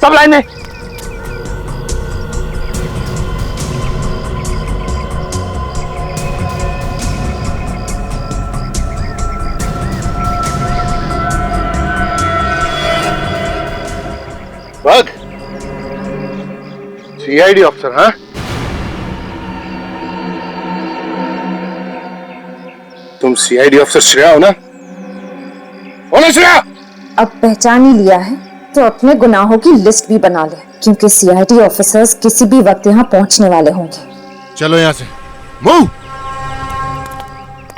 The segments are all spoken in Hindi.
सब लाइन में। बग सीआईडी ऑफिसर, हाँ? तुम सीआईडी ऑफिसर श्रेया हो ना? बोलो श्रेया। अब पहचान ही लिया है तो अपने गुनाहों की लिस्ट भी बना ले, क्योंकि सीआईडी ऑफिसर्स किसी भी वक्त यहाँ पहुंचने वाले होंगे। चलो यहाँ से मूव।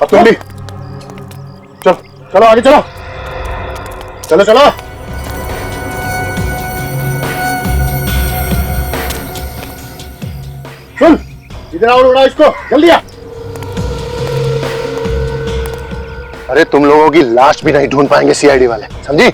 अब तुम भी चलो, चलो आगे चलो, चलो चलो। सुन, इधर आओ, उड़ा इसको जल्दी आ। अरे तुम लोगों की लाश भी नहीं ढूंढ पाएंगे सीआईडी वाले, समझी?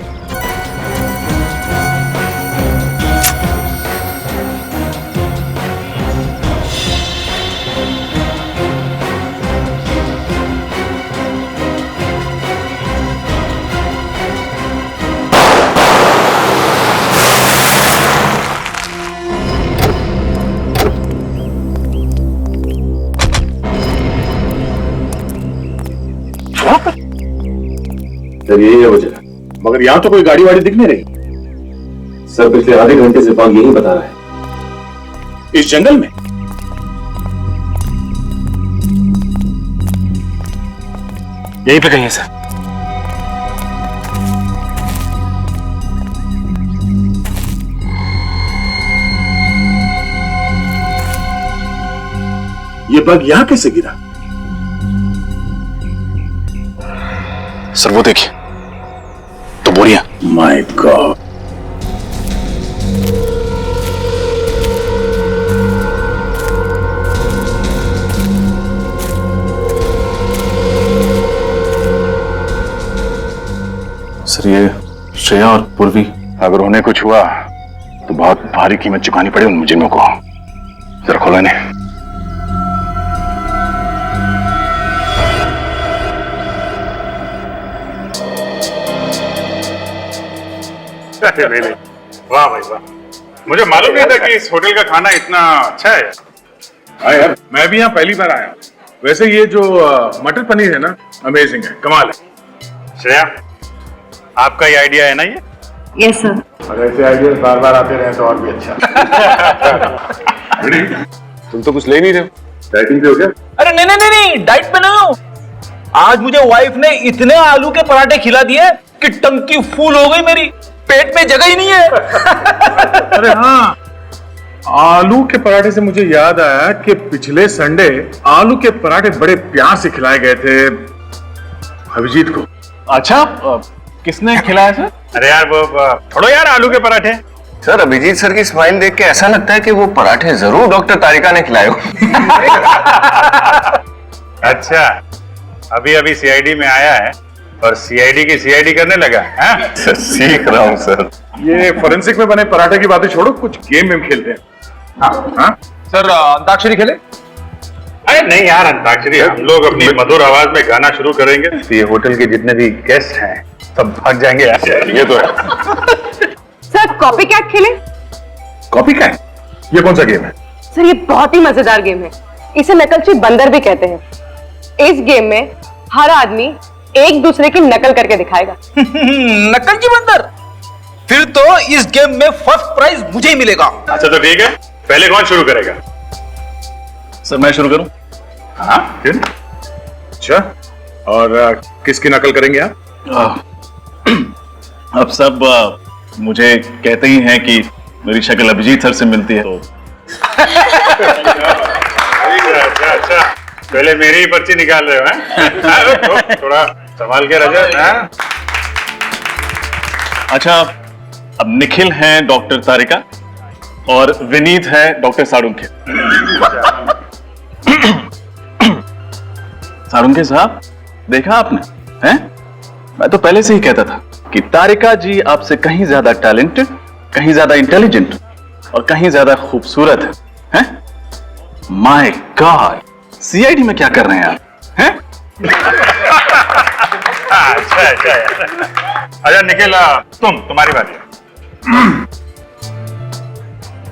सर यही है वजह, मगर यहां तो कोई गाड़ी वाड़ी दिख नहीं रही। सर पिछले आधे घंटे से बाग यही बता रहा है। इस जंगल में? यहीं पे कहीं है सर। ये बग यहां कैसे गिरा? सर वो देखिए, तो बोरियां। My God. सर ये श्रेया और पूर्वी, अगर उन्हें कुछ हुआ तो बहुत भारी कीमत चुकानी पड़े उन मुजरिमों को। जरा खोलो इन्हें। वाह भाई वाह, मुझे मालूम नहीं था कि इस होटल का खाना इतना अच्छा है। हाँ यार, मैं भी यहाँ पहली बार आया हूँ। वैसे ये जो मटर पनीर है ना, अमेजिंग है, कमाल है। श्रेया, आपका ये आइडिया है ना ये? Yes sir. अगर ऐसे आइडिया बार बार आते रहे तो और भी अच्छा। तुम तो कुछ ले नहीं रहे हो, डाइटिंग पे हो क्या? अरे नहीं नहीं नहीं, डाइट पे नहीं हूँ। आज मुझे वाइफ ने इतने आलू के पराठे खिला दिए कि टंकी फुल हो गई मेरी, पेट में जगह ही नहीं है। अरे हाँ, आलू के पराठे से मुझे याद आया कि पिछले संडे आलू के पराठे बड़े प्यार से खिलाए गए थे अभिजीत को। अच्छा, किसने खिलाया सर? अरे यार वो छोड़ो यार आलू के पराठे। सर अभिजीत सर की स्माइल देख के ऐसा लगता है कि वो पराठे जरूर डॉक्टर तारिका ने खिलाए हो। अच्छा, अभी अभी सीआईडी में आया है और सीआईडी की सीआईडी करने लगा है? सर सीख रहा हूँ सर। ये फोरेंसिक में बने पराठे की बातें छोड़ो, कुछ गेम में खेलते हैं। हाँ? सर अंताक्षरी खेले? अरे नहीं यार, अंताक्षरी हम लोग अपनी मधुर आवाज में गाना शुरू करेंगे तो ये होटल के जितने भी गेस्ट हैं सब भाग जाएंगे यार। ये तो है। सर कॉपी कैट खेले? Copy cat? ये कौन सा गेम है? सर ये बहुत ही मजेदार गेम है, इसे नकलची बंदर भी कहते हैं। इस गेम में हर आदमी एक दूसरे की नकल करके दिखाएगा। नकलची बंदर? फिर तो इस गेम में फर्स्ट प्राइज मुझे ही मिलेगा। अच्छा तो ठीक है, पहले कौन शुरू करेगा? सर मैं शुरू करूं? हाँ फिर? अच्छा, और किसकी नकल करेंगे आप? अब सब मुझे कहते ही हैं कि मेरी शक्ल अभिजीत सर से मिलती है, तो अच्छा, पहले मेरी ही पर्ची निकाल रहे हो हैं? थोड़ा संभाल के रजा। अच्छा, अब निखिल हैं डॉक्टर तारिका और विनीत है डॉक्टर सारुंखे। सारुंखे साहब, देखा आपने? हैं? मैं तो पहले से ही कहता था कि तारिका जी आपसे कहीं ज्यादा टैलेंटेड, कहीं ज्यादा इंटेलिजेंट और कहीं ज्यादा खूबसूरत है। माय गॉड, सीआईडी में क्या कर रहे हैं आप? हैं? अच्छा निखिल, तुम्हारी बात है।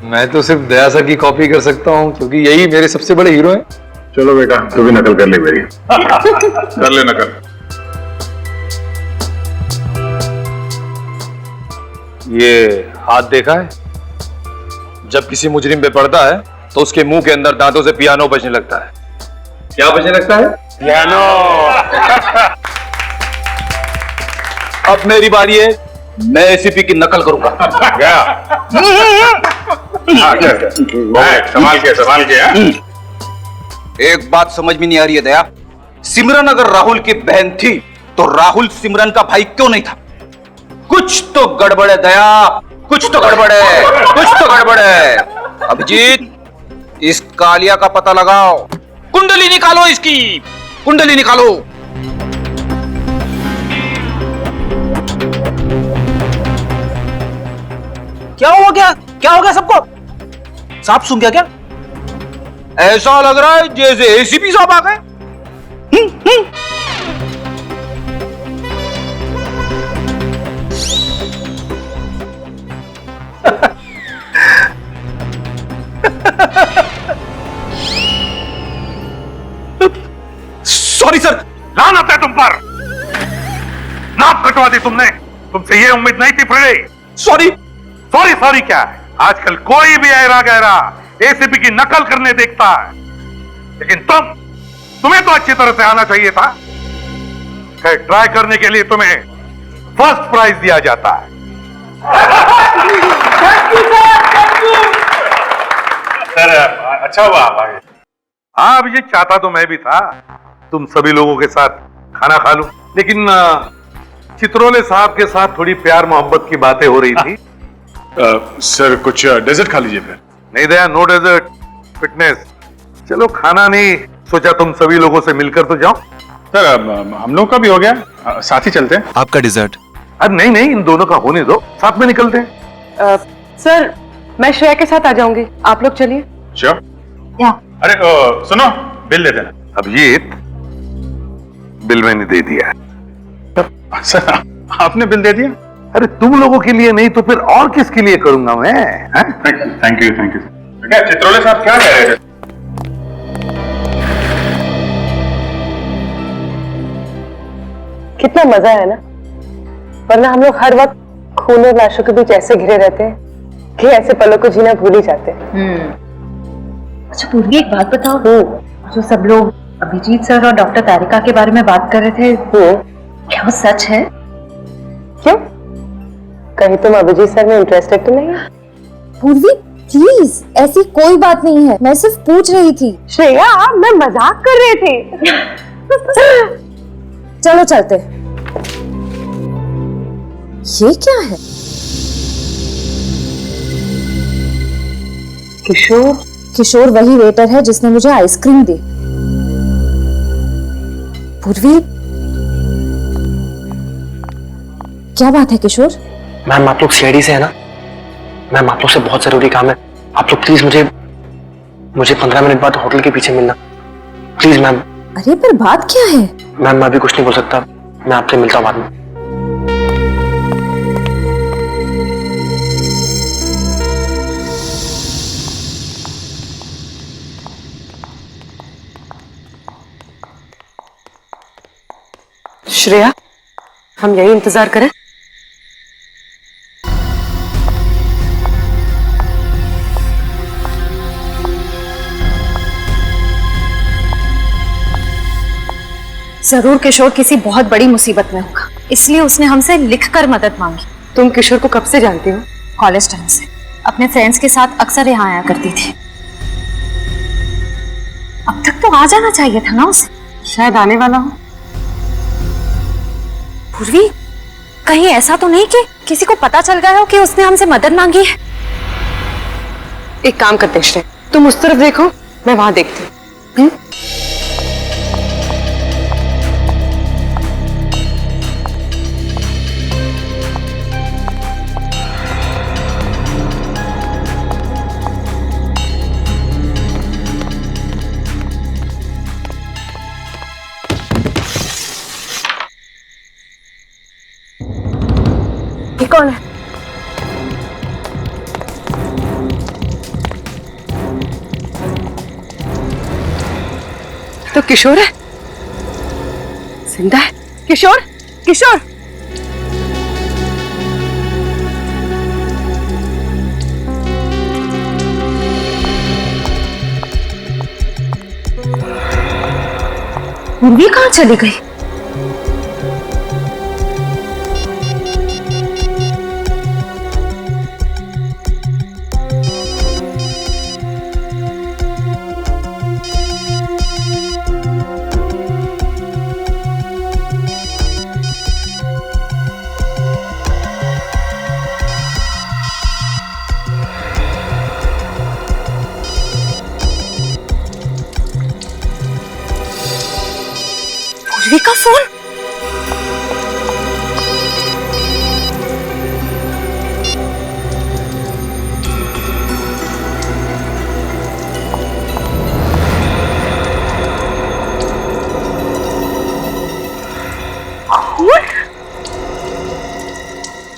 मैं तो सिर्फ दया सर की कॉपी कर सकता हूँ क्योंकि यही मेरे सबसे बड़े हीरो हैं। चलो बेटा तू भी नकल कर ले मेरी। कर ले नकल। ये हाथ देखा है? जब किसी मुजरिम पे पड़ता है तो उसके मुंह के अंदर दांतों से पियानो बजने लगता है। क्या बजने लगता है? पियानो। अब मेरी बारी है, मैं एसीपी की नकल करूंगा। क्या? संभाल के हाँ? एक बात समझ में नहीं आ रही है दया, सिमरन अगर राहुल की बहन थी तो राहुल सिमरन का भाई क्यों नहीं था? कुछ तो गड़बड़ है दया, कुछ तो गड़बड़ है, कुछ तो गड़बड़ है। अभिजीत, इस कालिया का पता लगाओ, कुंडली निकालो, इसकी कुंडली निकालो। क्या हो गया? क्या हो गया सबको? सांप सूंघ गया क्या? ऐसा लग रहा है जैसे एसीपी साहब आ गए। Sorry sir. लानत है तुम पर, नाक कटवा दी तुमने। तुमसे ये उम्मीद नहीं थी फ्रेडी। सॉरी। सॉरी सॉरी क्या है? आजकल कोई भी ऐरा गहरा एसीपी की नकल करने देखता है, लेकिन तुम्हें तो अच्छी तरह से आना चाहिए था। ट्राई करने के लिए तुम्हें फर्स्ट प्राइज दिया जाता है। सर अच्छा हुआ आप आए। हाँ अभिजीत, चाहता तो मैं भी था तुम सभी लोगों के साथ खाना खा लूं, लेकिन चित्रोले साहब के साथ थोड़ी प्यार मोहब्बत की बातें हो रही थी। सर कुछ डेजर्ट खा लीजिए फिर। नहीं दया, नो डेजर्ट, फिटनेस। चलो खाना नहीं, सोचा तुम सभी लोगों से मिलकर तो जाओ। सर हम लोग का भी हो गया, साथ ही चलते हैं। आपका डिजर्ट? अरे नहीं नहीं, इन दोनों का होने दो, साथ में निकलते हैं। सर मैं श्रेया के साथ आ जाऊंगी, आप लोग चलिए। श्योर। अरे सुनो, बिल दे देना। अभिजीत, बिल मैंने दे दिया। सर आपने बिल दे दिया? अरे तुम लोगों के लिए नहीं तो फिर और किसके लिए करूंगा मैं? Thank you. क्या चित्रोले साहब क्या कह रहे थे? कितना मजा है ना, वरना हम लोग हर वक्त खून और लाशों के बीच ऐसे घिरे रहते हैं कि ऐसे पलों को जीना भूल ही जाते हैं। अच्छा पूर्वी, एक बात बताओ, जो सब लोग अभिजीत सर और डॉक्टर तारिका के बारे में बात कर रहे थे, क्या वो सच है? क्यों, कहीं तुम अभिजीत सर में इंटरेस्टेड तो नहीं है? पूर्वी प्लीज, ऐसी कोई बात नहीं है, मैं सिर्फ पूछ रही थी। श्रेया, मैं मजाक कर रही थी। चलो चलते। ये क्या है? किशोर वही वेटर है जिसने मुझे आइसक्रीम दी। पूर्वी, क्या बात है किशोर? मैम आप लोग सीआईडी से है ना? मैम आप लोग से बहुत जरूरी काम है, आप लोग प्लीज मुझे 15 मिनट बाद होटल के पीछे मिलना प्लीज मैम। अरे पर बात क्या है? मैम मैं अभी कुछ नहीं बोल सकता, मैं आपसे मिलता हूँ बाद में। श्रेया, हम यही इंतजार करें? जरूर किशोर किसी बहुत बड़ी मुसीबत में होगा, इसलिए उसने हमसे लिखकर मदद मांगी। तुम किशोर को कब से जानती हो? कॉलेज टाइम से, अपने फ्रेंड्स के साथ अक्सर यहाँ आया करती थी। अब तक तो आ जाना चाहिए था ना उसे। शायद आने वाला हो। पूर्वी, कहीं ऐसा तो नहीं कि किसी को पता चल गया हो कि उसने हमसे मदद मांगी है? एक काम करते हैं श्रेया, तुम उस तरफ देखो, मैं वहां देखती हूँ। ये कौन है? तो किशोर है, जिंदा है। किशोर, किशोर। पूर्वी कहाँ चली गई? पूर्वी का फोन?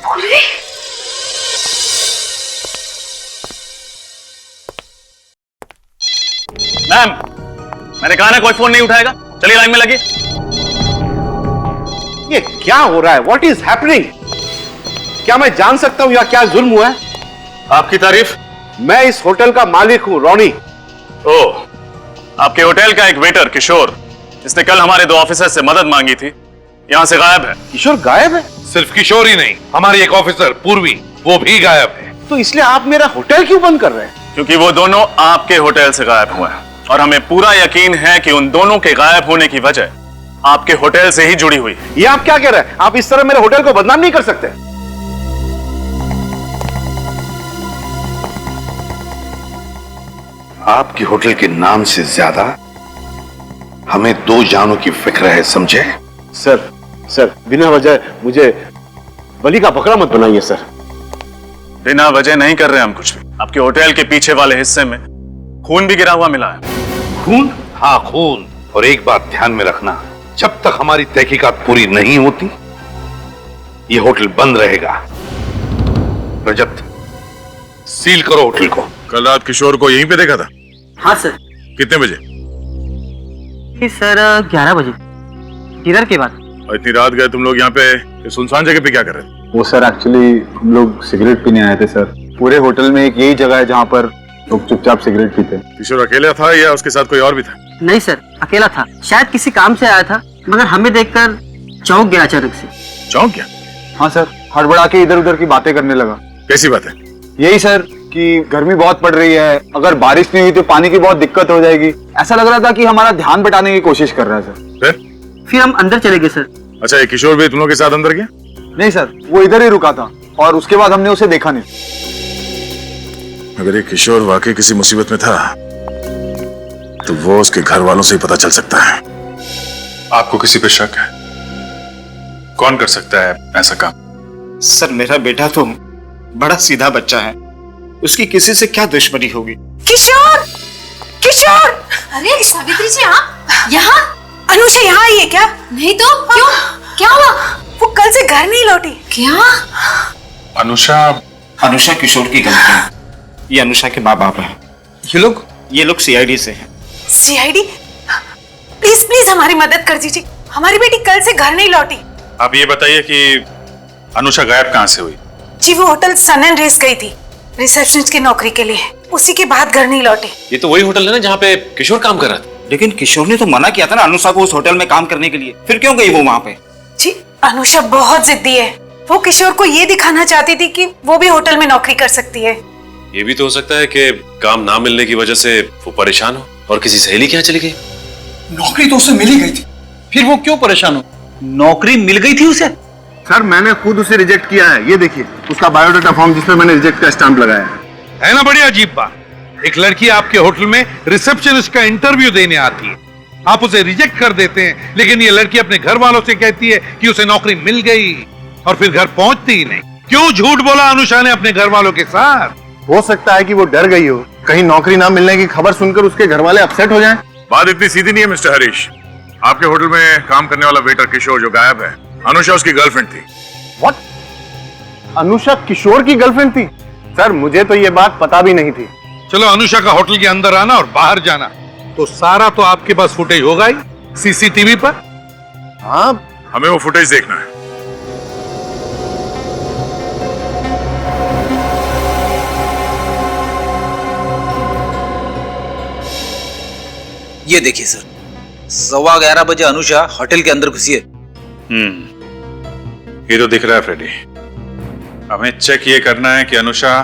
पूर्वी? मैम, मैंने कहा ना कोई फोन नहीं उठाएगा। चलिए लाइन में लगी। ये क्या हो रहा है? What is happening? क्या मैं जान सकता हूं या क्या जुल्म हुआ है? आपकी तारीफ। मैं इस होटल का मालिक हूं, रोनी। ओह, आपके होटल का एक वेटर किशोर, जिसने कल हमारे 2 ऑफिसर से मदद मांगी थी, यहाँ से गायब है। किशोर गायब है? सिर्फ किशोर ही नहीं, हमारी एक ऑफिसर पूर्वी, वो भी गायब है। तो इसलिए आप मेरा होटल क्यों बंद कर रहे हैं? क्योंकि वो दोनों आपके होटल से गायब हुए हैं और हमें पूरा यकीन है कि उन दोनों के गायब होने की वजह आपके होटल से ही जुड़ी हुई है। ये आप क्या कह रहे हैं? आप इस तरह मेरे होटल को बदनाम नहीं कर सकते। आपके होटल के नाम से ज्यादा हमें 2 जानों की फिक्र है, समझे? सर, बिना वजह मुझे बलि का बकरा मत बनाइए सर। बिना वजह नहीं कर रहे हम कुछ भी। आपके होटल के पीछे वाले हिस्से में खून भी गिरा हुआ मिला है। खून? हाँ, खून। और एक बात ध्यान में रखना, जब तक हमारी तहकीकात पूरी नहीं होती ये होटल बंद रहेगा। रजत, सील करो होटल को। कल रात किशोर को यहीं पे देखा था? हाँ सर। कितने बजे? सर 11 बजे, डिनर के बाद। और इतनी रात गए तुम लोग यहाँ पे ये सुनसान जगह पे क्या कर रहे थे? वो सर एक्चुअली हम लोग सिगरेट पीने आए थे सर। पूरे होटल में एक यही जगह है जहाँ पर लोग चुपचाप सिगरेट पीते हैं। किशोर अकेला था या उसके साथ कोई और भी था? नहीं सर, अकेला था। शायद किसी काम से आया था, मगर हमें देखकर चौंक गया अचानक से। चौंक गया? हाँ सर, हड़बड़ा के इधर उधर की बातें करने लगा। कैसी बात है? यही सर कि गर्मी बहुत पड़ रही है, अगर बारिश नहीं हुई तो पानी की बहुत दिक्कत हो जाएगी। ऐसा लग रहा था कि हमारा ध्यान बटाने की कोशिश कर रहा है सर। फिर हम अंदर चले गए सर। अच्छा, ये किशोर भी तुम लोग के साथ अंदर गया? नहीं सर, वो इधर ही रुका था और उसके बाद हमने उसे देखा नहीं। अगर ये किशोर वाकई किसी मुसीबत में था तो वो उसके घर वालों से ही पता चल सकता है। आपको किसी पे शक है? कौन कर सकता है ऐसा काम? सर, मेरा बेटा तो बड़ा सीधा बच्चा है, उसकी किसी से क्या दुश्मनी होगी? किशोर! किशोर! अरे सावित्री जी, आप यहाँ? अनुषा यहाँ आई है क्या? नहीं तो क्यों? क्या हुआ? वो कल से घर नहीं लौटी। क्या? अनुषा किशोर की गलती है। ये अनुषा के माँ बाप है। ये लोग सीआईडी से हैं। सीआईडी? प्लीज प्लीज हमारी मदद कर दीजिए, हमारी बेटी कल से घर नहीं लौटी। आप ये बताइए कि अनुषा गायब कहाँ से हुई? जी वो होटल सन एंड रेस गई थी रिसेप्शनिस्ट की नौकरी के लिए, उसी के बाद घर नहीं लौटे। ये तो वही होटल है ना जहाँ पे किशोर काम कर रहा था। लेकिन किशोर ने तो मना किया था ना अनुषा को उस होटल में काम करने के लिए, फिर क्यों गई वो वहाँ पे? जी अनुषा बहुत जिद्दी है, वो किशोर को ये दिखाना चाहती थी कि वो भी होटल में नौकरी कर सकती है। ये भी तो हो सकता है कि काम ना मिलने की वजह से वो परेशान हो और किसी सहेली के यहाँ चली गई। नौकरी तो उसे मिल ही गई थी, फिर वो क्यों परेशान हो? नौकरी मिल गई थी उसे? सर मैंने खुद उसे रिजेक्ट किया है, ये देखिए उसका बायोडाटा फॉर्म जिसमें मैंने रिजेक्ट का स्टैंप लगाया है ना। बड़ी अजीब बात, एक लड़की आपके होटल में रिसेप्शनिस्ट का इंटरव्यू देने आती है, आप उसे रिजेक्ट कर देते हैं, लेकिन ये लड़की अपने घर वालों से कहती है कि उसे नौकरी मिल गई और फिर घर पहुंचती ही नहीं। क्यों झूठ बोला अनुषा ने अपने घर वालों के साथ? हो सकता है कि वो डर गई हो, कहीं नौकरी ना मिलने की खबर सुनकर उसके घर वाले अपसेट हो जाएं। बात इतनी सीधी नहीं है मिस्टर हरीश। आपके होटल में काम करने वाला वेटर किशोर जो गायब है, अनुषा उसकी गर्लफ्रेंड थी। व्हाट? अनुषा किशोर की गर्लफ्रेंड थी? सर मुझे तो ये बात पता भी नहीं थी। चलो अनुषा का होटल के अंदर आना और बाहर जाना तो सारा तो आपके पास फुटेज होगा ही सीसीटीवी पर। हाँ, हमें वो फुटेज देखना है। ये देखिए सर, 11:15 बजे अनुषा होटल के अंदर घुसी है। ये तो दिख रहा है फ्रेडी। हमें चेक ये करना है कि अनुषा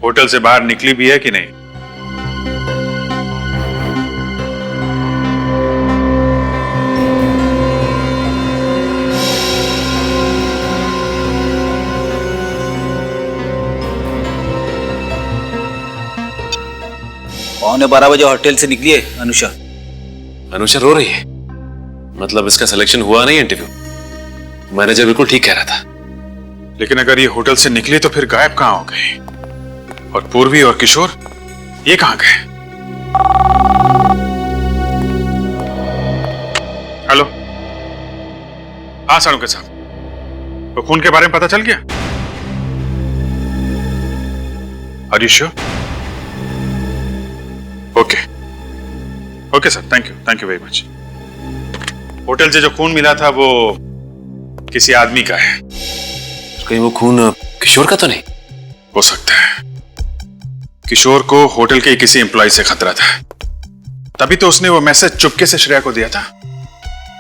होटल से बाहर निकली भी है कि नहीं। पौने 12 बजे होटल से निकली है अनुषा। अनुषा रो रही है, मतलब इसका सिलेक्शन हुआ नहीं इंटरव्यू। मैनेजर बिल्कुल ठीक कह रहा था। लेकिन अगर ये होटल से निकली तो फिर गायब कहां हो गई? और पूर्वी और किशोर ये कहां गए? हेलो, हाँ सारू के साहब, तो खून के बारे में पता चल गया? Are you sure? Okay sir, thank you very much. Hotel से जो खून मिला था वो किसी आदमी का है। कहीं वो खून किशोर का तो नहीं? हो सकता है। किशोर को होटल के किसी एम्प्लॉय से खतरा था, तभी तो उसने वो मैसेज चुपके से श्रेया को दिया था।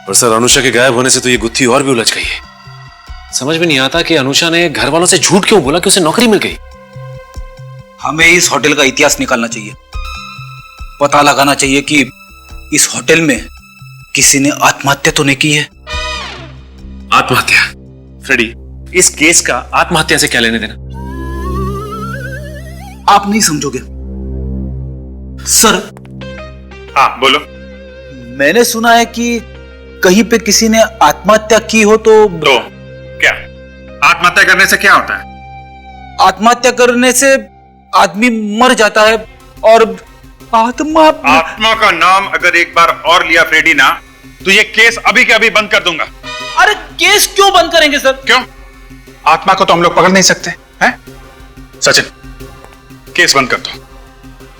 और सर, अनुषा के गायब होने से तो ये गुत्थी और भी उलझ गई है। समझ में नहीं आता कि अनुषा ने घर वालों से झूठ क्यों बोला कि उसे नौकरी मिल गई। हमें इस होटल का इतिहास निकालना चाहिए, पता लगाना चाहिए कि इस होटल में किसी ने आत्महत्या तो नहीं की है। आत्महत्या? फ्रेडी, इस केस का आत्महत्या से क्या लेने देना? आप नहीं समझोगे सर। हाँ बोलो। मैंने सुना है कि कहीं पे किसी ने आत्महत्या की हो तो क्या आत्महत्या करने से क्या होता है? आत्महत्या करने से आदमी मर जाता है और आत्मा का नाम अगर एक बार और लिया फ्रेडी ना, तो ये केस अभी के अभी बंद कर दूंगा। अरे केस क्यों बंद करेंगे सर? क्यों? आत्मा को तो हम लोग पकड़ नहीं सकते हैं? सचिन, केस बंद कर दो।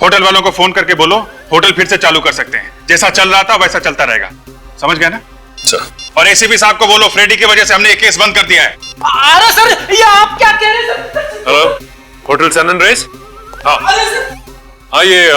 होटल वालों को फोन करके बोलो होटल फिर से चालू कर सकते हैं। जैसा चल रहा था वैसा चलता रहेगा। समझ गए ना सर? और एसीपी साहब को बोलो फ्रेडी की वजह से हमने ये केस बंद कर दिया है। अरे सर, ये आप क्या कह रहे हैं सर? हेलो, होटल सनन रेस? हाँ हाँ, ये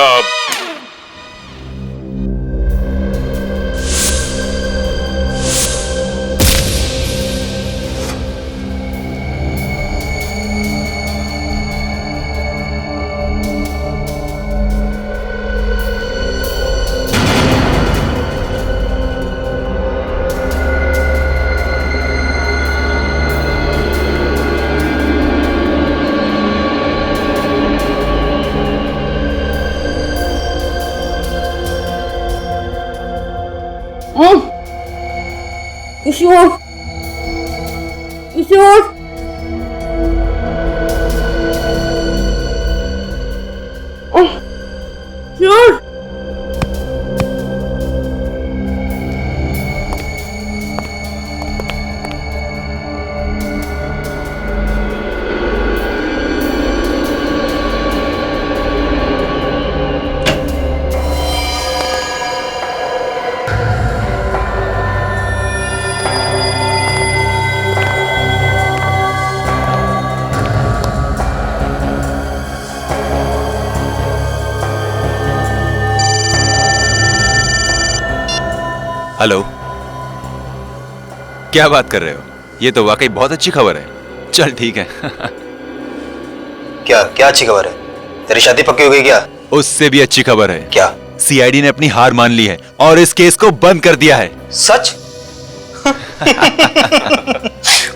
किशोर, किशोर, किशोर। हेलो, क्या बात कर रहे हो? ये तो वाकई बहुत अच्छी खबर है। चल ठीक है। क्या क्या अच्छी खबर है? तेरी शादी पक्की हो गई क्या? उससे भी अच्छी खबर है। क्या? सीआईडी ने अपनी हार मान ली है और इस केस को बंद कर दिया है। सच?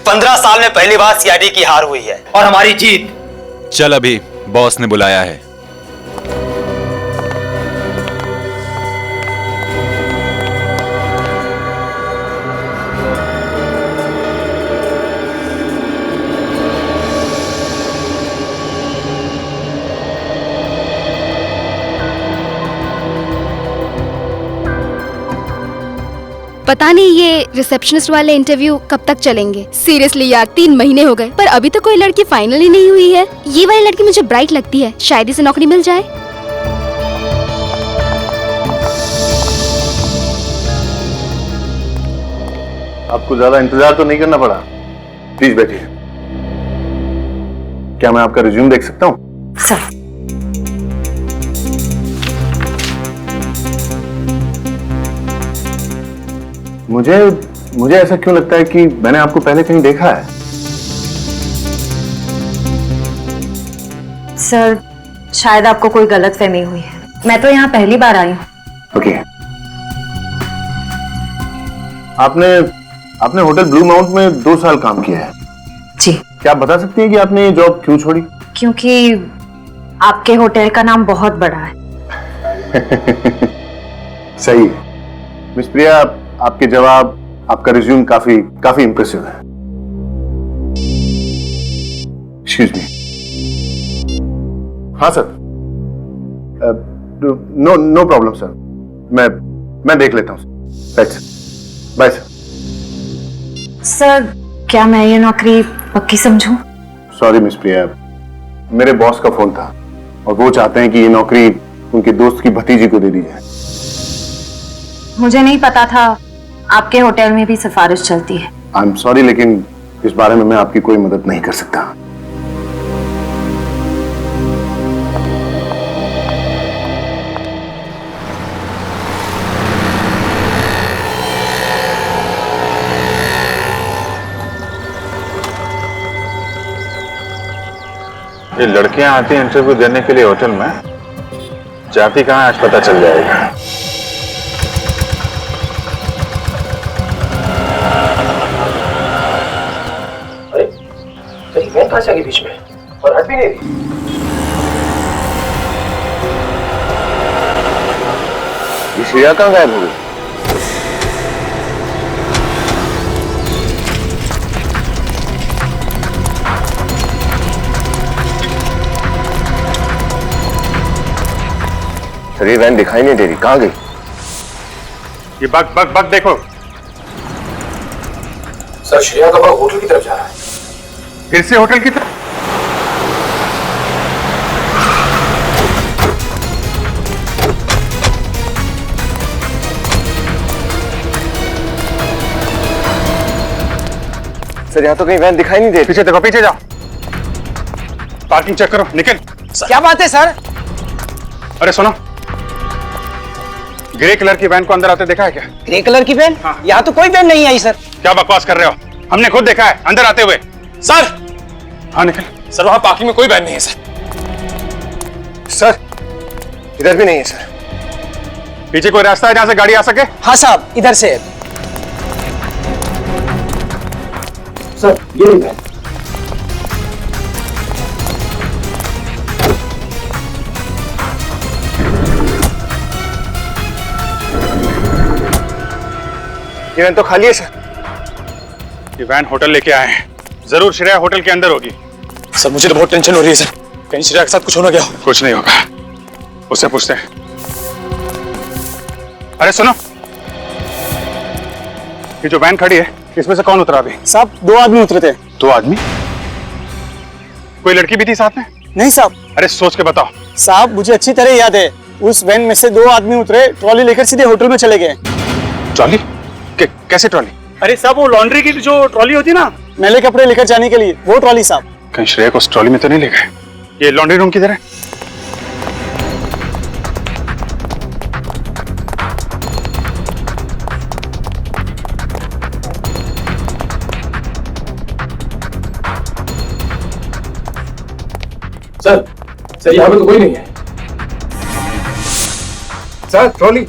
15 साल में पहली बार सीआईडी की हार हुई है और हमारी जीत। चल, अभी बॉस ने बुलाया है। पता नहीं ये रिसेप्शनिस्ट वाले इंटरव्यू कब तक चलेंगे। सीरियसली यार, 3 महीने हो गए पर अभी तक कोई लड़की फाइनल ही नहीं हुई है। ये वाली लड़की मुझे ब्राइट लगती है, शायद इसे नौकरी मिल जाए। आपको ज्यादा इंतजार तो नहीं करना पड़ा। प्लीज बैठिए। क्या मैं आपका रिज्यूम देख सकता हूँ? सर मुझे ऐसा क्यों लगता है कि मैंने आपको पहले कहीं देखा है? सर शायद आपको कोई गलतफहमी हुई है। मैं तो यहाँ पहली बार आई हूँ। ओके। आपने होटल ब्लू माउंट में 2 साल काम किया है। जी। क्या आप बता सकती हैं कि आपने ये जॉब क्यों छोड़ी? क्योंकि आपके होटल का नाम बहुत बड़ा है। सही है मिस प्रिया, आपके जवाब, आपका रिज्यूम काफी इंप्रेसिव है। Excuse me. हाँ सर। नो प्रॉब्लम सर, मैं देख लेता हूँ। Bye sir. सर क्या मैं ये नौकरी पक्की समझूं? सॉरी मिस प्रिया, मेरे बॉस का फोन था और वो चाहते हैं कि ये नौकरी उनके दोस्त की भतीजी को दे दी जाए। मुझे नहीं पता था आपके होटल में भी सिफारिश चलती है। आई एम सॉरी, लेकिन इस बारे में मैं आपकी कोई मदद नहीं कर सकता। ये लड़कियां आती हैं इंटरव्यू देने के लिए होटल में, जाती कहाँ आज पता चल जाएगा। अरे मैं कहाँ से आ गई बीच में और हट भी नहीं रही। ये श्रेया कहाँ गायब हो गई? सर ये वैन दिखाई नहीं दे रही, कहाँ गई? ये बग देखो। सर श्रेया का बग होटल की तरफ जा रहा है। फिर से होटल की तरफ? सर यहाँ तो कहीं वैन दिखाई नहीं दे रही। पीछे देखो, पीछे जाओ, पार्किंग चेक करो। निकल। क्या बात है सर? अरे सुनो, ग्रे कलर की वैन को अंदर आते देखा है क्या? ग्रे कलर की वैन? हाँ। यहाँ तो कोई वैन नहीं आई सर। क्या बकवास कर रहे हो? हमने खुद देखा है अंदर आते हुए। सर हाँ निकल। सर वहां पार्किंग में कोई वैन नहीं है सर। सर इधर भी नहीं है सर। पीछे कोई रास्ता है जहां से गाड़ी आ सके? हाँ साहब, इधर से। सर ये वैन। ये वैन तो खाली है सर। ये वैन होटल लेके आए हैं, जरूर श्रेया होटल के अंदर होगी। सर मुझे तो बहुत टेंशन हो रही है सर, कहीं श्रेया के साथ कुछ होना क्या हो। कुछ नहीं होगा, उससे पूछते हैं। अरे सुनो, ये जो वैन खड़ी है इसमें से कौन उतरा अभी? साहब 2 आदमी उतरे थे। 2 आदमी? कोई लड़की भी थी साथ में? नहीं साहब। अरे सोच के बताओ। साहब मुझे अच्छी तरह याद है, उस वैन में से 2 आदमी उतरे, ट्रॉली लेकर सीधे होटल में चले गए। ट्रॉली? कैसे ट्रॉली? अरे साहब वो लॉन्ड्री की जो ट्रॉली होती है ना, मैले कपड़े लेकर जाने के लिए, वो ट्रॉली साहब। कहीं श्रेया को उस ट्रॉली में तो नहीं ले गए? ये लॉन्ड्री रूम किधर है? सर यहाँ पे तो कोई नहीं है। Sir trolley.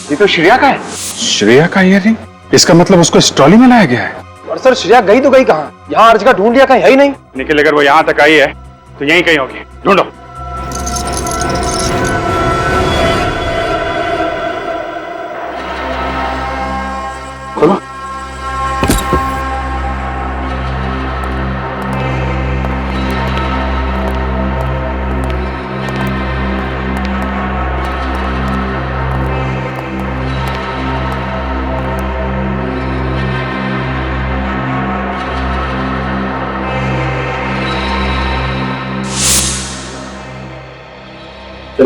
ये तो श्रेया का है। श्रेया का ईयररिंग? इसका मतलब उसको इस ट्रॉली में लाया गया है। और सर श्रेया गई तो गई कहाँ? यहाँ हर जगह ढूंढ लिया, कहीं है ही नहीं। निखिल अगर वो यहाँ तक आई है तो यहीं कहीं होगी, ढूंढो। खोलो।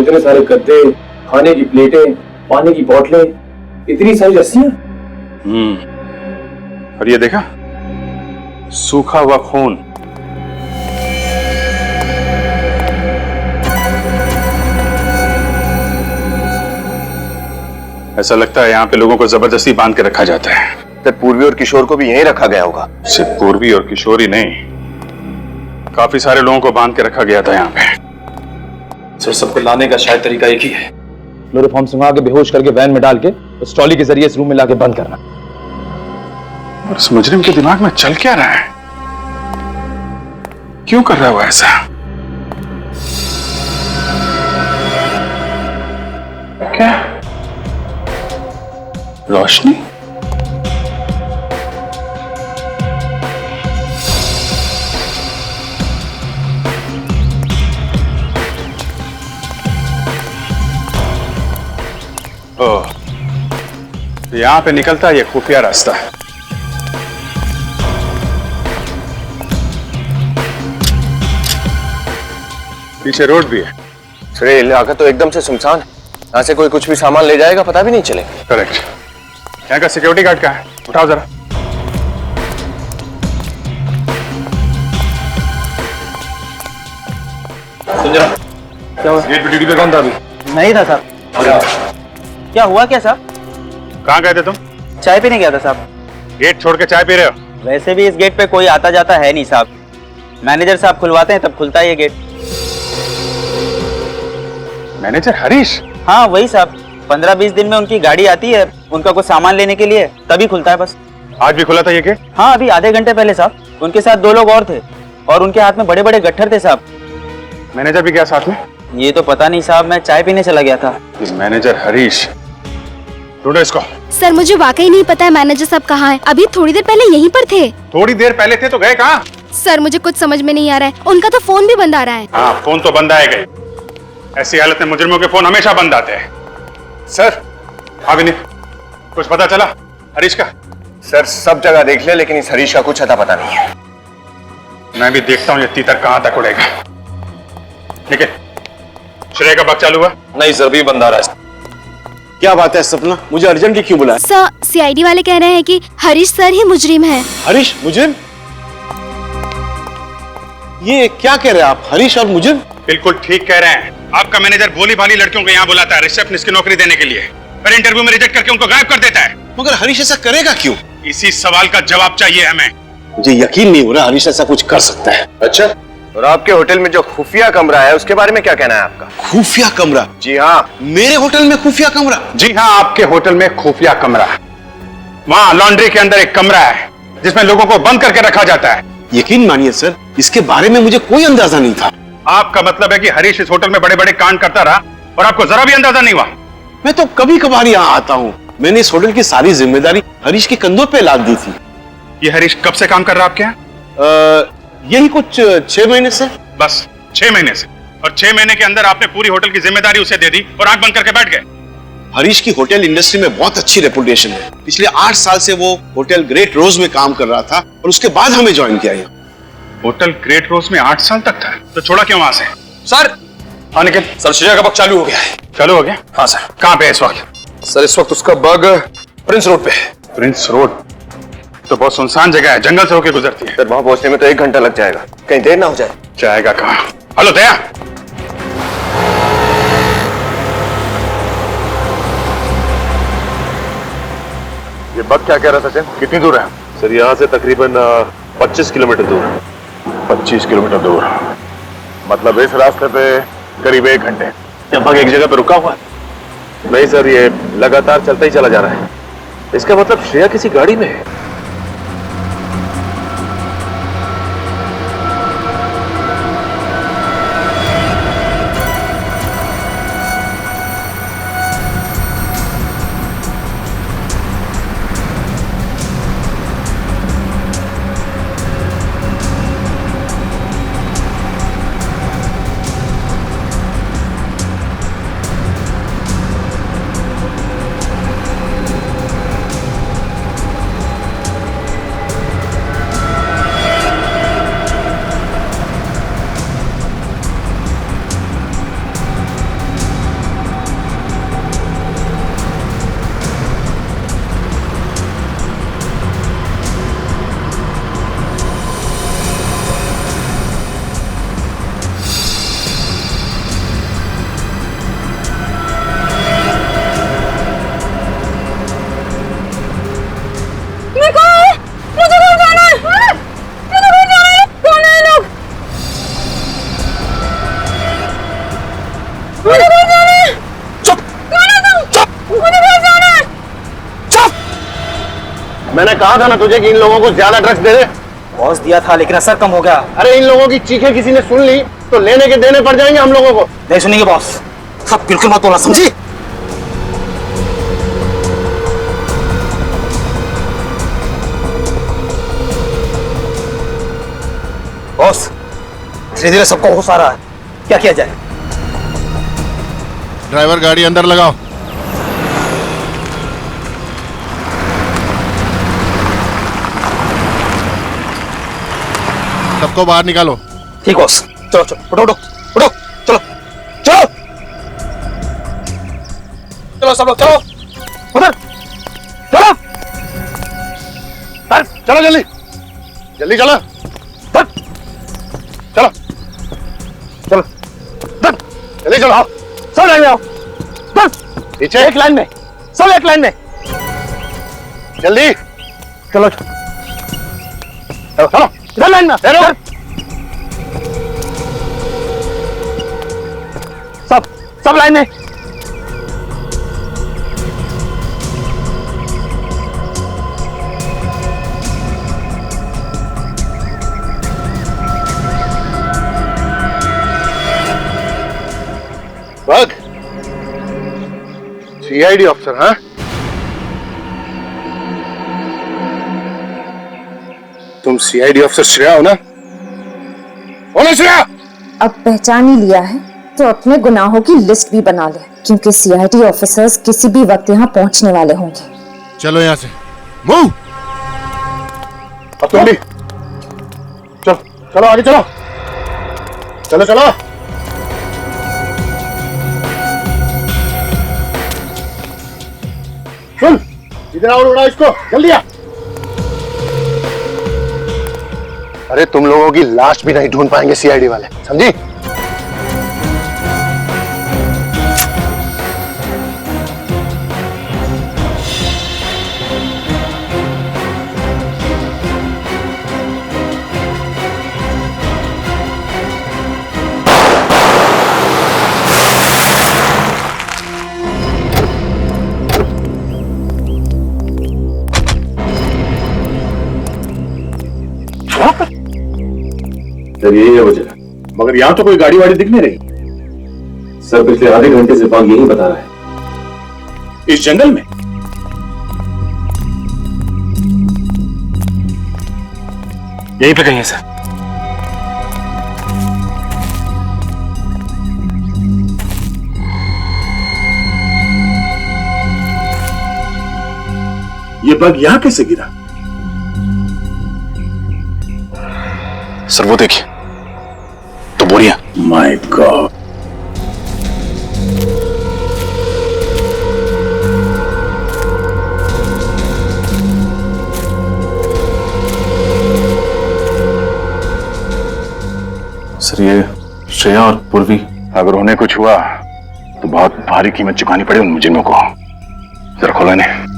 इतने सारे गद्दे, खाने की प्लेटें, पानी की बोतलें, इतनी सारी रस्सियां। और ये देखा, सूखा हुआ खून। ऐसा लगता है यहाँ पे लोगों को जबरदस्ती बांध के रखा जाता है। तो पूर्वी और किशोर को भी यहीं रखा गया होगा। सिर्फ पूर्वी और किशोर ही नहीं, काफी सारे लोगों को बांध के रखा गया था यहाँ पे। सर, सबको लाने का शायद तरीका एक ही है। क्लोरोफॉर्म सुंघा के बेहोश करके वैन में डाल के उस ट्रॉली के जरिए इस रूम में लाके बंद करना। और उस मुजरिम के दिमाग में चल क्या रहा है? क्यों कर रहा है वो ऐसा? क्या रोशनी? ओह, यहां पे निकलता है ये खुफिया रास्ता। पीछे रोड भी है। सर, ये इलाका तो एकदम से सुनसान है। यहाँ से कोई कुछ भी सामान ले जाएगा पता भी नहीं चलेगा। करेक्ट। यहाँ का सिक्योरिटी गार्ड कहाँ है? उठाओ जरा। संजय, क्या हुआ? गेट पे ड्यूटी पे कौन था अभी? नहीं था साहब। क्या हुआ क्या साहब? कहाँ गए थे तुम? चाय पीने गया था साहब। गेट छोड़ के चाय पी रहे हो? वैसे भी इस गेट पे कोई आता जाता है नहीं साहब। मैनेजर साहब खुलवाते हैं तब खुलता है ये गेट। मैनेजर हरीश? हाँ वही साहब। 15-20 दिन में उनकी गाड़ी आती है उनका कुछ सामान लेने के लिए, तभी खुलता है बस। आज भी खुला था ये गेट? हाँ, अभी आधे घंटे पहले साहब। उनके साथ 2 लोग और थे और उनके हाथ में बड़े बड़े गट्ठर थे साहब। मैनेजर भी गया साथ में? ये तो पता नहीं साहब, मैं चाय पीने चला गया था। मैनेजर हरीश, ढूंढो इसको। सर, मुझे वाकई नहीं पता है मैनेजर साहब कहाँ हैं। अभी थोड़ी देर पहले यहीं पर थे। थोड़ी देर पहले थे तो गए कहाँ? सर, मुझे कुछ समझ में नहीं आ रहा है। उनका तो फोन भी बंद आ रहा है। हाँ, फोन तो बंद आएगा। ऐसी हालत में मुजरिमों के फोन हमेशा बंद आते हैं। सर, अभी नहीं कुछ पता चला हरीश का? सर, सब जगह देख लिया लेकिन इस हरीश का कुछ अता पता नहीं है। मैं भी देखता हूँ ये तीतर कहाँ तक उड़ेगा। ठीक है, श्रेय का वक्त चालू हुआ? नहीं सर, भी बंद आ रहा है। क्या बात है सपना, मुझे अर्जेंटली क्यों बुलाया? सर, सीआईडी वाले कह रहे हैं कि हरीश सर ही मुजरिम है। हरीश मुजरिम? ये क्या कह रहे हैं आप, हरीश और मुजरिम? बिल्कुल ठीक कह रहे हैं। आपका मैनेजर भोली भाली लड़कियों को यहाँ बुलाता है रिसेप्शनिस्ट की नौकरी देने के लिए, फिर इंटरव्यू में रिजेक्ट करके उनको गायब कर देता है। मगर हरीश ऐसा करेगा क्यों? इसी सवाल का जवाब चाहिए हमें। मुझे यकीन नहीं हो रहा हरीश ऐसा कुछ कर सकता है। अच्छा, और आपके होटल में जो खुफिया कमरा है उसके बारे में क्या कहना है आपका? खुफिया कमरा? जी हाँ। मेरे होटल में खुफिया कमरा? जी हाँ, आपके होटल में खुफिया कमरा। वहाँ लॉन्ड्री के अंदर एक कमरा है जिसमें लोगों को बंद करके रखा जाता है। यकीन मानिए सर, इसके बारे में मुझे कोई अंदाजा नहीं था। आपका मतलब है कि हरीश इस होटल में बड़े बड़े कांड करता रहा और आपको जरा भी अंदाजा नहीं हुआ? मैं तो कभी कभार यहाँ आता हूँ। मैंने इस होटल की सारी जिम्मेदारी हरीश के कंधों पे लाद दी थी। ये हरीश कब से काम कर रहा है आपके यहाँ? यही कुछ 6 महीने से। बस 6 महीने से? और 6 महीने के अंदर आपने पूरी होटल की जिम्मेदारी उसे दे दी और आंख बंद करके बैठ गए? हरीश की होटल इंडस्ट्री में बहुत अच्छी रेपुटेशन है। पिछले 8 साल से वो होटल ग्रेट रोज में काम कर रहा था और उसके बाद हमें ज्वाइन किया यहाँ। होटल ग्रेट रोज में 8 साल तक था, तो छोड़ा क्यों वहां से? सर, निखिल, सर श्रेया का बग चालू हो गया है। चालू हो गया? हाँ सर। कहाँ पे है इस वक्त? सर, इस वक्त उसका बग प्रिंस रोड पे है। प्रिंस रोड तो बहुत सुनसान जगह है, जंगल से होकर गुजरती है। सर, वहां पहुंचने में तो 1 घंटा लग जाएगा, कहीं देर ना हो जाए। जाएगा कहाँ? हेलो दया, ये बग क्या कह रहा सचिन? कितनी दूर है? सर, यहाँ से तकरीबन 25 किलोमीटर दूर है। 25 किलोमीटर दूर, मतलब इस रास्ते पे करीब 1 घंटे। क्या बग एक जगह पे रुका हुआ है? नहीं सर, ये लगातार चलता ही चला जा रहा है। इसका मतलब श्रेया किसी गाड़ी में है। मैंने कहा था ना तुझे कि इन लोगों को ज्यादा ड्रग्स दे दे। बॉस दिया था लेकिन असर कम हो गया। अरे इन लोगों की चीखें किसी ने सुन ली तो लेने के देने पड़ जाएंगे हम लोगों को। नहीं सुनेंगे बॉस, सब बिल्कुल मत बोलना, समझी? बॉस धीरे धीरे सबको होश आ रहा है, क्या किया जाए? ड्राइवर गाड़ी अंदर लगाओ। सबको बाहर निकालो। ठीक बॉस, चलो चलो उठो उठो उठो, चलो चलो चलो सब लोग चलो उधर चलो चलो जल्दी जल्दी चलो चलो चलो जल्दी चलो, आओ सब लाइन में आओ, पीछे एक लाइन में, सब एक लाइन में, जल्दी चलो चलो चलो इधर लाइन में इधर। सब लाइन में। बग सीआईडी ऑफिसर, हाँ? तुम सीआईडी ऑफिसर श्रेया हो ना? हो ना श्रेया? अब पहचान ही लिया है तो अपने गुनाहों की लिस्ट भी बना ले, क्योंकि सीआईडी ऑफिसर्स किसी भी वक्त यहाँ पहुँचने वाले होंगे। चलो यहाँ से, मूव। अब तुम भी चलो चलो आगे चलो चलो चलो। सुन इधर आओ, उड़ाओ इसको जल्दी आ। अरे तुम लोगों की लाश भी नहीं ढूंढ पाएंगे सीआईडी वाले, समझी? सर यही है वजह, मगर यहाँ तो कोई गाड़ी वाड़ी दिख नहीं रही। सर पिछले आधे घंटे से बाग यही बता रहा है। इस जंगल में? यहीं पे कहीं है सर। ये बग यहाँ कैसे गिरा? सर वो देखिए तो बोरियां। माय गॉड, सर ये श्रेया और पूर्वी, अगर उन्हें कुछ हुआ तो बहुत भारी कीमत चुकानी पड़े उन मुजरिमों को। जरा खोलो इन्हें।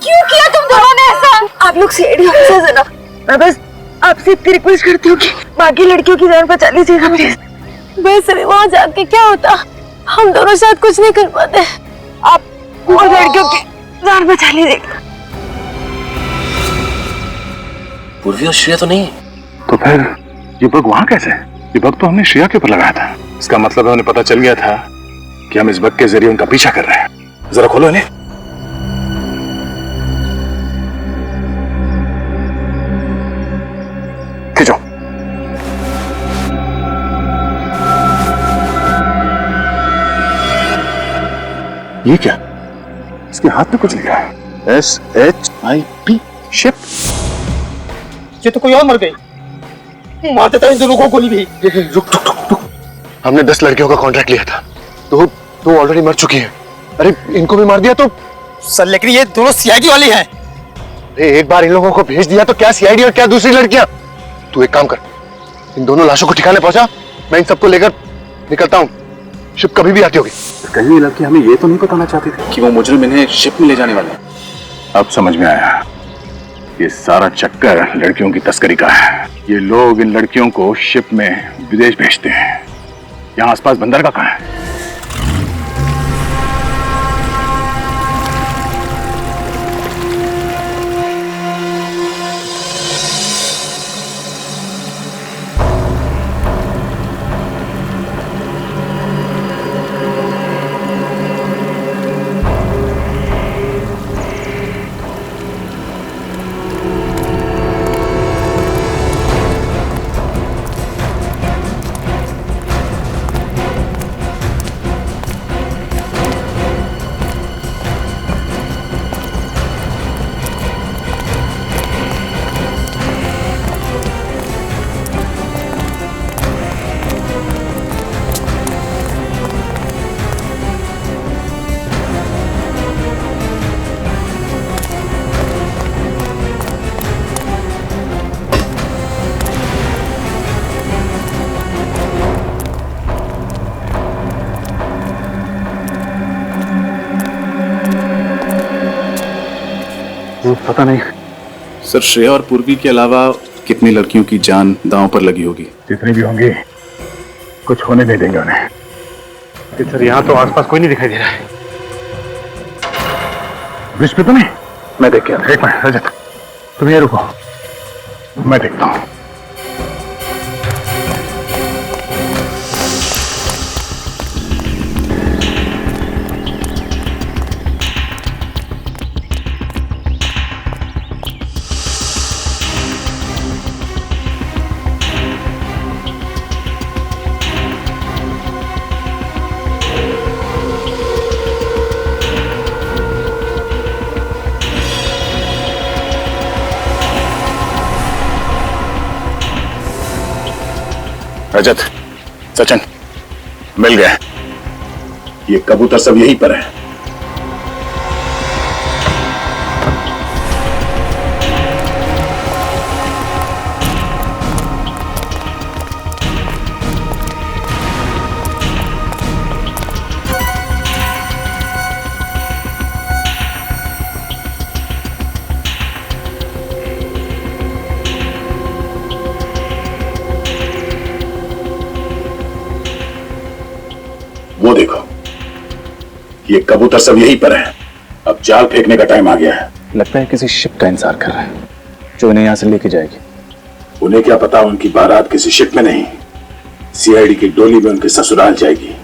क्यों किया तुम दोनों ने ऐसा? आप लोग सीआईडी ऑफिसर्स है ना, मैं बस आपसे इतनी रिक्वेस्ट करती हूँ कि बाकी लड़कियों की जान बचा लीजिएगा प्लीज। वैसे भी वहाँ जाके क्या होता, हम दोनों शायद कुछ नहीं कर पाते, आप वो लड़कियों की जान बचा लीजिएगा। पूर्वी और श्रेया तो नहीं है। तो फिर ये बग वहां कैसे? ये बग तो हमने श्रेया के ऊपर लगाया था। इसका मतलब है उन्हें पता चल गया था कि हम इस बग के जरिए उनका पीछा कर रहे हैं। जरा खोलो इन्हें। खींचो। ये क्या? इसके हाथ में कुछ लिखा है, SHIP शिप। ये तो कोई और मर गई, मार देता इन दोनों को गोली भी। रुक। हमने 10 लड़कियों का कॉन्ट्रैक्ट लिया था, तो 2 ऑलरेडी मर चुकी हैं। अरे इनको भी मार दिया तो सर लेकिन ये दोनों सीआईडी वाली हैं। एक बार इन लोगों को भेज दिया तो क्या सीआईडी और क्या दूसरी लड़कियां। तू एक काम कर, इन दोनों लाशों को ठिकाने पहुंचा, मैं इन सबको लेकर निकलता हूँ। शिप कभी भी आती होगी। कहीं ये लड़की हमें ये तो नहीं बताना चाहती थी कि वो मुजरिम इन्हें शिप में ले जाने वाले हैं। अब समझ में आया, ये सारा चक्कर लड़कियों की तस्करी का है। ये लोग इन लड़कियों को शिप में विदेश भेजते हैं। यहाँ आसपास बंदरगाह कहाँ है? पता नहीं सर, श्रेया और पूर्वी के अलावा कितनी लड़कियों की जान दांव पर लगी होगी? जितनी भी होंगी कुछ होने नहीं देंगे उन्हें। सर यहाँ तो आसपास कोई नहीं दिखाई दे रहा है। ब्रिज पे तो नहीं? मैं देख के आता हूं। एक मिनट रजत, तुम ये रुको, मैं देखता हूं। रजत, सचिन, मिल गए। ये कबूतर सब यहीं पर है। वो देखो, ये कबूतर सब यहीं पर है। अब जाल फेंकने का टाइम आ गया है। लगता है किसी शिप का इंतजार कर रहे हैं जो इन्हें यहाँ से लेके जाएगी। उन्हें क्या पता उनकी बारात किसी शिप में नहीं, सीआईडी की डोली में उनके ससुराल जाएगी।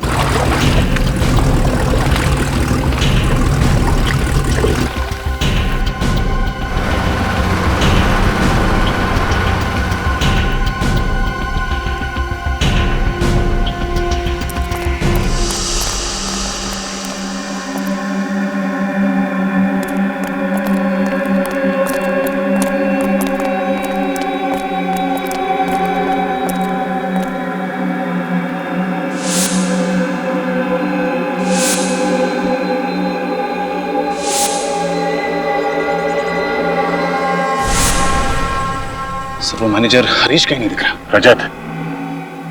वो मैनेजर हरीश कहीं नहीं दिख रहा। रजत,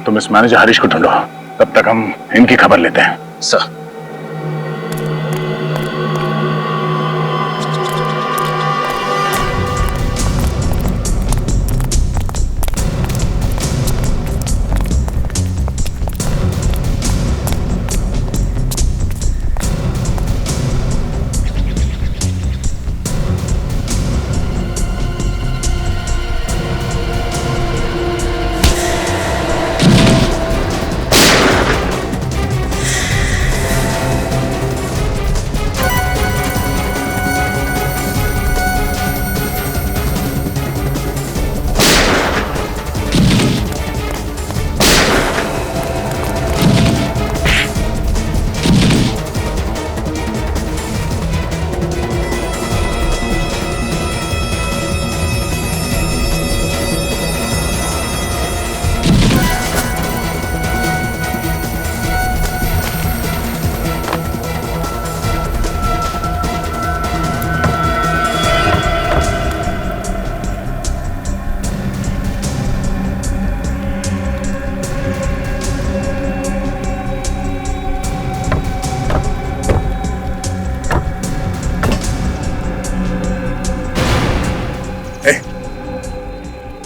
तुम इस मैनेजर हरीश को ढूंढो, तब तक हम इनकी खबर लेते हैं। सर।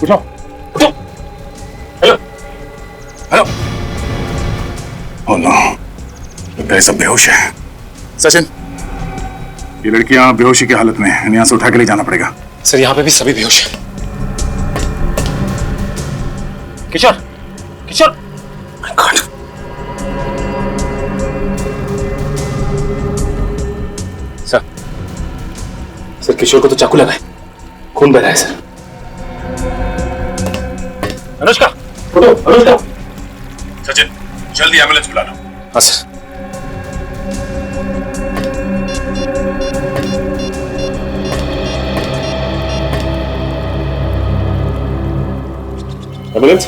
उठो उठो। Hello hello. ओह नो, लगता है सब बेहोश है। सचिन, ये लड़कियां बेहोशी की हालत में हैं, यहाँ से उठा के ले जाना पड़ेगा। सर यहाँ पे भी सभी बेहोश हैं। किशोर, किशोर। My God. सर किशोर को तो चाकू लगा है, खून बह रहा है सर। अनुष्का, उठो अनुष्का। सचिन, जल्दी एम्बुलेंस बुला लो। हाँ सर। एम्बुलेंस।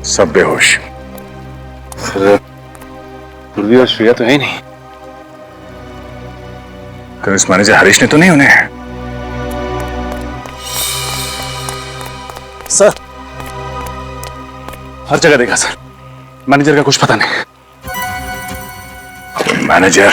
सब बेहोश। सर पूर्वी और श्रेया तो है ही नहीं। करिश्मा मैनेजर हरीश ने तो नहीं उन्हें? सर, हर जगह देखा सर, मैनेजर का कुछ पता नहीं। मैनेजर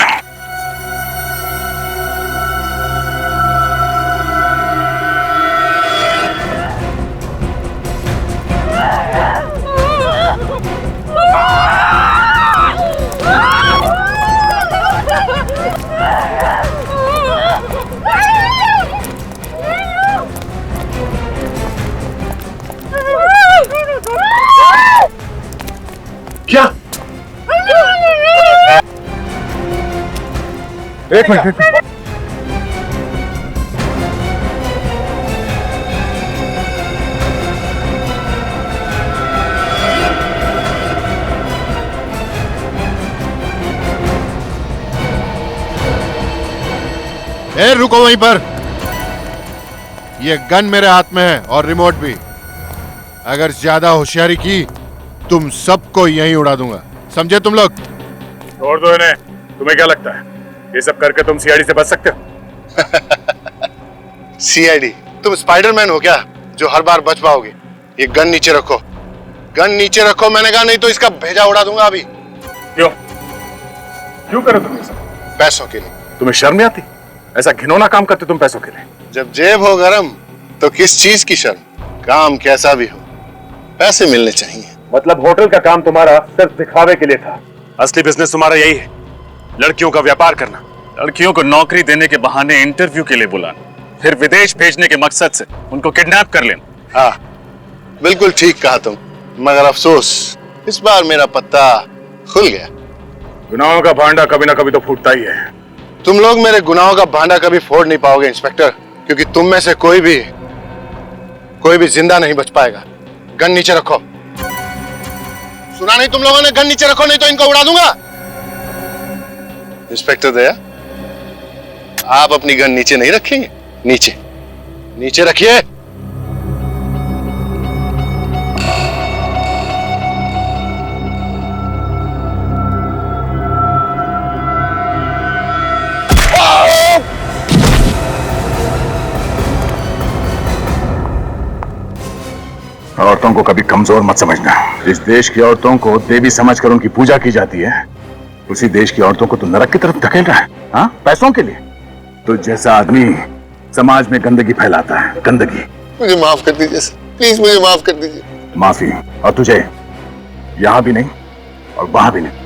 क्या? एक मिनट। ए रुको वहीं पर। ये गन मेरे हाथ में है और रिमोट भी। अगर ज्यादा होशियारी की तुम सबको यहीं उड़ा दूंगा, समझे तुम लोग? छोड़ दो इन्हें। तुम्हें क्या लगता है ये सब करके तुम सीआईडी से बच सकते हो? सीआईडी? तुम स्पाइडरमैन हो क्या जो हर बार बच पाओगे? ये गन नीचे रखो, गन नीचे रखो मैंने कहा, नहीं तो इसका भेजा उड़ा दूंगा अभी। क्यों क्यों करो तुम ये सब? पैसों के लिए। तुम्हें शर्म नहीं आती? ऐसा घिनौना काम करते तुम पैसों के लिए। जब जेब हो गरम तो किस चीज की शर्म? काम कैसा भी हो, पैसे मिलने चाहिए। मतलब होटल का काम तुम्हारा सिर्फ दिखावे के लिए था? असली बिजनेस तुम्हारा यही है, लड़कियों का व्यापार करना, लड़कियों को नौकरी देने के बहाने इंटरव्यू के लिए बुलाना, फिर विदेश भेजने के मकसद से उनको किडनैप कर लेना। हाँ बिल्कुल ठीक कहा तुम, मगर अफसोस इस बार मेरा पत्ता खुल गया। गुनाहों का भांडा कभी ना कभी तो फूटता ही है। तुम लोग मेरे गुनाहों का भांडा कभी फोड़ नहीं पाओगे इंस्पेक्टर, क्योंकि तुम में से कोई भी जिंदा नहीं बच पाएगा। गन नीचे रखो। सुना नहीं तुम लोगों ने? गन नीचे रखो नहीं तो इनको उड़ा दूंगा। इंस्पेक्टर दया, आप अपनी गन नीचे नहीं रखेंगे? नीचे नीचे रखिए। औरतों को कभी कमजोर मत समझना। इस देश की औरतों को देवी समझकर उनकी पूजा की जाती है, उसी देश की औरतों को तो नरक की तरफ धकेल रहा है, हाँ, पैसों के लिए। तो जैसा आदमी समाज में गंदगी फैलाता है, गंदगी। मुझे माफ कर दीजिए सर, प्लीज मुझे माफ कर दीजिए। माफी? और तुझे यहाँ भी नहीं और वहां भी नहीं।